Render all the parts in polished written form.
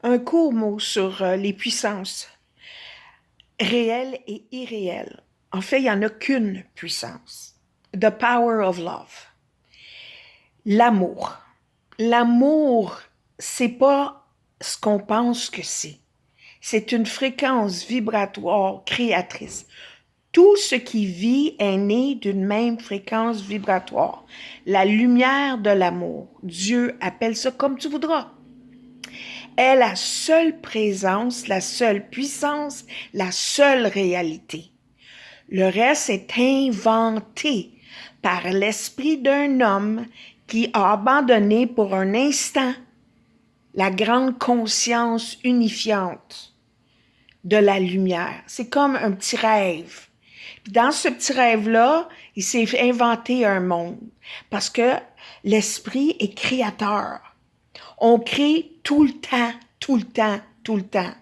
Un court mot sur les puissances réelles et irréelles. En fait, il n'y en a qu'une puissance. The power of love. L'amour. L'amour, c'est pas ce qu'on pense que c'est. C'est une fréquence vibratoire créatrice. Tout ce qui vit est né d'une même fréquence vibratoire. La lumière de l'amour. Dieu appelle ça comme tu voudras. Est la seule présence, la seule puissance, la seule réalité. Le reste est inventé par l'esprit d'un homme qui a abandonné pour un instant la grande conscience unifiante de la lumière. C'est comme un petit rêve. Puis dans ce petit rêve-là, il s'est inventé un monde parce que l'esprit est créateur. On crée tout le temps, tout le temps, tout le temps.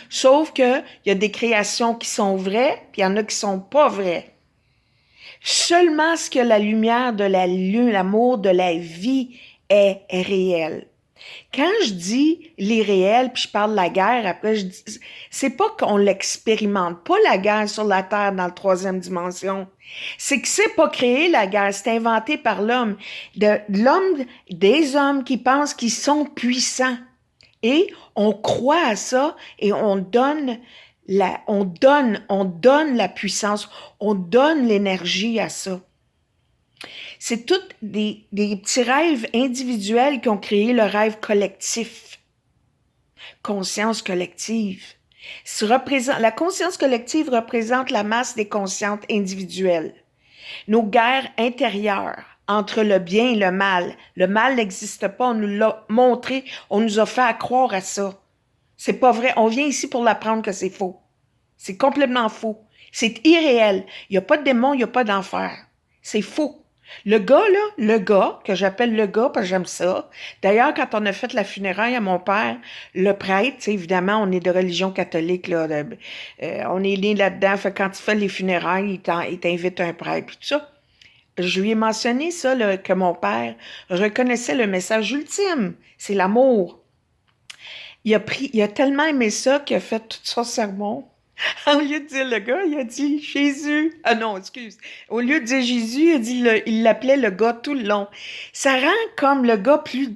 Sauf que il y a des créations qui sont vraies, puis il y en a qui sont pas vraies. Seulement ce que la lumière de la lune, l'amour de la vie est réel. Quand je dis l'irréel, puis je parle de la guerre, après je dis, c'est pas qu'on l'expérimente pas la guerre sur la Terre dans la troisième dimension. C'est que c'est pas créé la guerre, c'est inventé par l'homme. L'homme, des hommes qui pensent qu'ils sont puissants. Et on croit à ça et on donne la puissance, on donne l'énergie à ça. C'est tous des petits rêves individuels qui ont créé le rêve collectif. Conscience collective. La conscience collective représente la masse des consciences individuelles. Nos guerres intérieures entre le bien et le mal. Le mal n'existe pas, on nous l'a montré, on nous a fait croire à ça. C'est pas vrai, on vient ici pour l'apprendre que c'est faux. C'est complètement faux. C'est irréel. Il n'y a pas de démon, il n'y a pas d'enfer. C'est faux. Le gars, que j'appelle le gars parce que j'aime ça. D'ailleurs, quand on a fait la funéraille à mon père, le prêtre, évidemment, on est de religion catholique, là, on est né là-dedans, fait quand tu fais les funérailles, il t'invite un prêtre, puis tout ça. Je lui ai mentionné ça, là, que mon père reconnaissait le message ultime, c'est l'amour. Il a tellement aimé ça qu'il a fait tout son sermon. Au lieu de dire le gars, il a dit Jésus. Ah non, excuse. Au lieu de dire Jésus, il l'appelait le gars tout le long. Ça rend comme le gars tu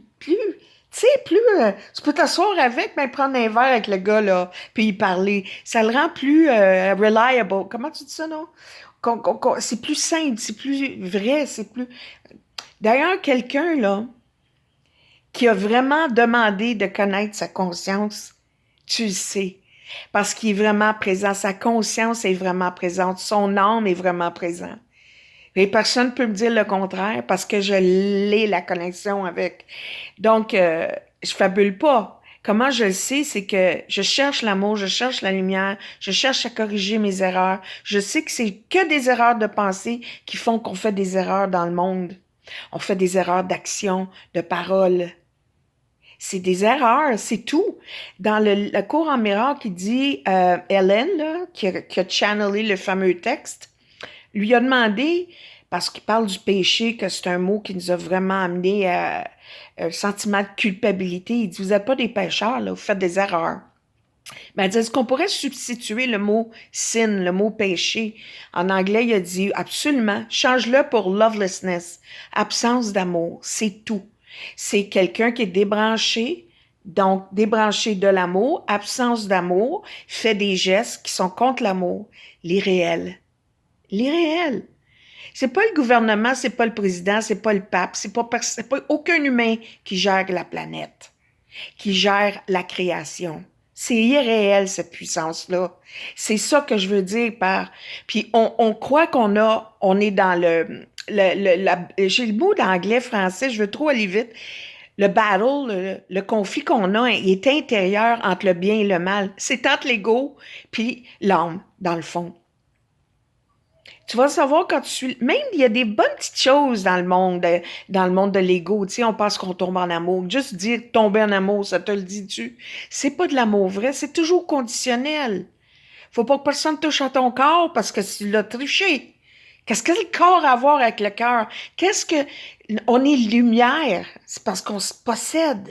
sais, tu peux t'asseoir avec, mais prendre un verre avec le gars, là, puis y parler. Ça le rend plus reliable. Comment tu dis ça, non? C'est plus simple, c'est plus vrai, c'est plus... D'ailleurs, quelqu'un, là, qui a vraiment demandé de connaître sa conscience, tu le sais. Parce qu'il est vraiment présent. Sa conscience est vraiment présente. Son âme est vraiment présente. Et personne ne peut me dire le contraire parce que je l'ai, la connexion avec. Donc, je fabule pas. Comment je le sais, c'est que je cherche l'amour, je cherche la lumière, je cherche à corriger mes erreurs. Je sais que c'est que des erreurs de pensée qui font qu'on fait des erreurs dans le monde. On fait des erreurs d'action, de parole. C'est des erreurs, c'est tout. Dans le cours en miracle, qui dit Hélène, là, qui a channelé le fameux texte, lui a demandé, parce qu'il parle du péché, que c'est un mot qui nous a vraiment amené à un sentiment de culpabilité. Il dit, vous n'êtes pas des pécheurs, là, vous faites des erreurs. Mais elle dit, est-ce qu'on pourrait substituer le mot sin, le mot péché? En anglais, il a dit, absolument, change-le pour lovelessness, absence d'amour, c'est tout. C'est quelqu'un qui est débranché, donc débranché de l'amour, absence d'amour, fait des gestes qui sont contre l'amour, l'irréel. L'irréel. C'est pas le gouvernement, c'est pas le président, c'est pas le pape, c'est pas aucun humain qui gère la planète, qui gère la création. C'est irréel, cette puissance-là. C'est ça que je veux dire par... Puis on croit on est dans j'ai le mot d'anglais, français, je veux trop aller vite. Le battle, le conflit qu'on a, il est intérieur entre le bien et le mal. C'est entre l'ego puis l'âme, dans le fond. Tu vas savoir quand tu suis... Même, il y a des bonnes petites choses dans le monde de l'ego. Tu sais, on pense qu'on tombe en amour. Juste dire tomber en amour, ça te le dit-tu? C'est pas de l'amour vrai, c'est toujours conditionnel. Faut pas que personne touche à ton corps parce que tu l'as triché. Qu'est-ce que le corps a à voir avec le cœur? Qu'est-ce que... On est lumière. C'est parce qu'on se possède.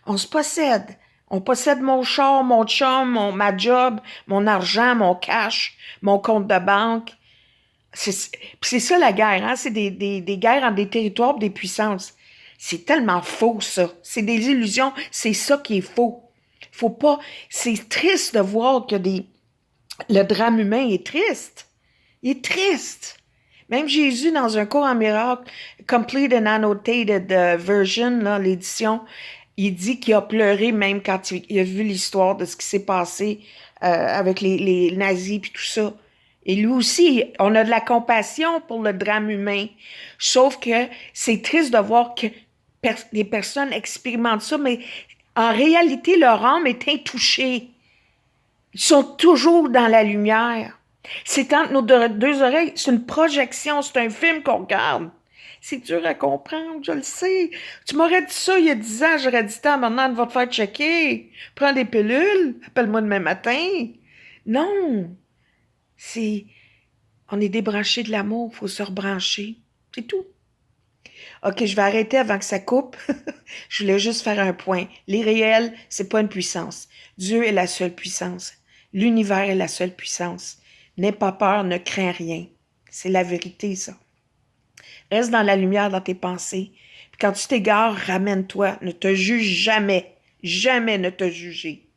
On se possède. On possède mon char, mon chum, ma job, mon argent, mon cash, mon compte de banque. C'est ça la guerre, hein? C'est des guerres entre des territoires et des puissances. C'est tellement faux, ça. C'est des illusions. C'est ça qui est faux. Faut pas. C'est triste de voir que le drame humain est triste. Il est triste. Même Jésus, dans un cours en miracle, Complete and Annotated Version, là, l'édition, il dit qu'il a pleuré même quand il a vu l'histoire de ce qui s'est passé avec les nazis puis tout ça. Et lui aussi, on a de la compassion pour le drame humain. Sauf que c'est triste de voir que des personnes expérimentent ça, mais en réalité, leur âme est intouchée. Ils sont toujours dans la lumière. C'est entre nos deux oreilles. C'est une projection, c'est un film qu'on regarde. C'est dur à comprendre, je le sais. Tu m'aurais dit ça il y a 10 ans, j'aurais dit, maintenant, va te faire checker. Prends des pilules, appelle-moi demain matin. Non, c'est... On est débranché de l'amour, il faut se rebrancher. C'est tout. OK, je vais arrêter avant que ça coupe. Je voulais juste faire un point. L'irréel, c'est pas une puissance. Dieu est la seule puissance. L'univers est la seule puissance. N'aie pas peur, ne crains rien. C'est la vérité, ça. Reste dans la lumière dans tes pensées. Puis quand tu t'égares, ramène-toi. Ne te juge jamais. Jamais ne te juger.